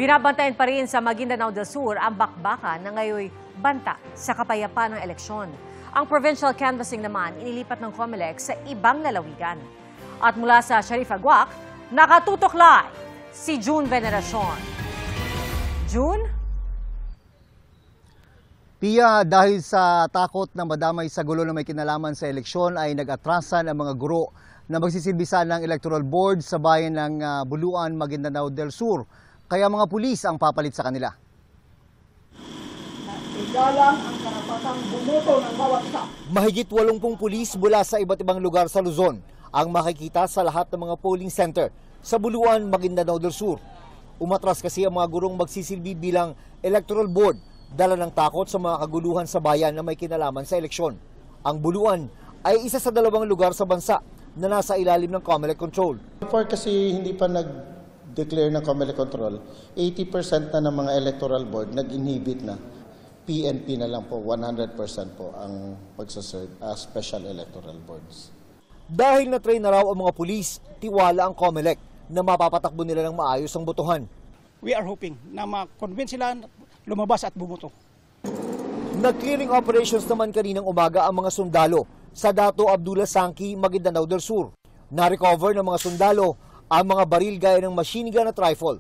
Binabantayan pa rin sa Maguindanao del Sur ang bakbakan na ngayoy banta sa kapayapaan ng eleksyon. Ang provincial canvassing naman inilipat ng COMELEC sa ibang lalawigan. At mula sa Sharif Aguac, nakatutok live si June Veneracion. June? Pia, dahil sa takot na madamay sa gulo na may kinalaman sa eleksyon ay nag-atrasan ang mga guro na magsisilbisa ng electoral board sa bayan ng Buluan, Maguindanao del Sur. Kaya mga pulis ang papalit sa kanila. Igalang ang karapatang bumoto ng bawat isa. Mahigit 80 pulis mula sa iba't ibang lugar sa Luzon ang makikita sa lahat ng mga polling center sa Buluan, Maguindanao del Sur. Umatras kasi ang mga gurong magsisilbi bilang electoral board, dala ng takot sa mga kaguluhan sa bayan na may kinalaman sa eleksyon. Ang Buluan ay isa sa 2 lugar sa bansa na nasa ilalim ng COMELEC control. Before kasi hindi pa nag-declare ng COMELEC control, 80% na ng mga electoral board nag-inhibit na. PNP na lang po, 100% po ang magsaserve as special electoral boards. Dahil na-train na raw ang mga pulis, tiwala ang COMELEC na mapapatakbo nila ng maayos ang botohan. We are hoping na ma-convince sila lumabas at bumoto. Nag-clearing operations naman kaninang umaga ang mga sundalo sa Dato Abdullah Sangki, Maguindanao del Sur. Na-recover ng mga sundalo ang mga baril gaya ng machine gun at rifle.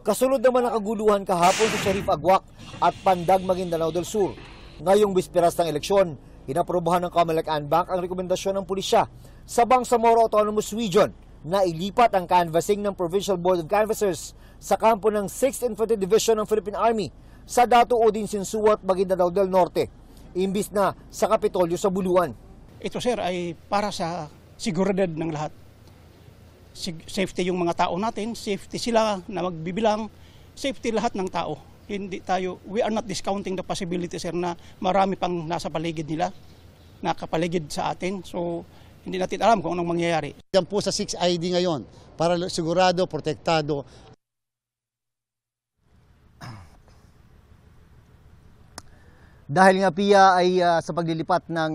Kasunod naman ang kaguluhan kahapon sa Sharif Aguac at Pandag, Maguindanao del Sur. Ngayong bisperas ng eleksyon, inaprobahan ng COMELEC ANBAC ang rekomendasyon ng pulisya sa Bangsamoro Autonomous Region na ilipat ang canvassing ng Provincial Board of Canvassers sa kampo ng 6th Infantry Division ng Philippine Army sa Dato Odin Sinsuat, Maguindanao del Norte, imbis na sa Kapitolyo sa Buluan. Ito sir ay para sa seguridad ng lahat. Safety yung mga tao natin, safety sila na magbibilang, safety lahat ng tao. Hindi tayo, we are not discounting the possibility sir na marami pang nasa paligid nila, nakapaligid sa atin. So hindi natin alam kung anong mangyayari. Yan po sa 6ID ngayon para sigurado, protektado. Dahil nga Pia ay sa paglilipat ng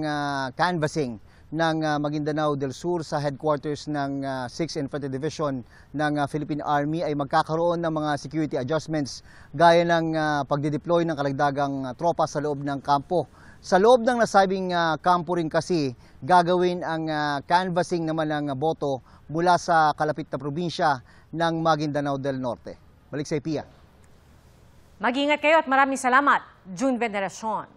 canvassing ng Maguindanao del Sur sa headquarters ng 6th Infantry Division ng Philippine Army ay magkakaroon ng mga security adjustments gaya ng pagdideploy ng karagdagang tropa sa loob ng kampo. Sa loob ng nasabing kampo rin kasi gagawin ang canvassing naman ng boto mula sa kalapit na probinsya ng Maguindanao del Norte. Balik sa Pia. Mag-ingat kayo at maraming salamat, June Veneracion.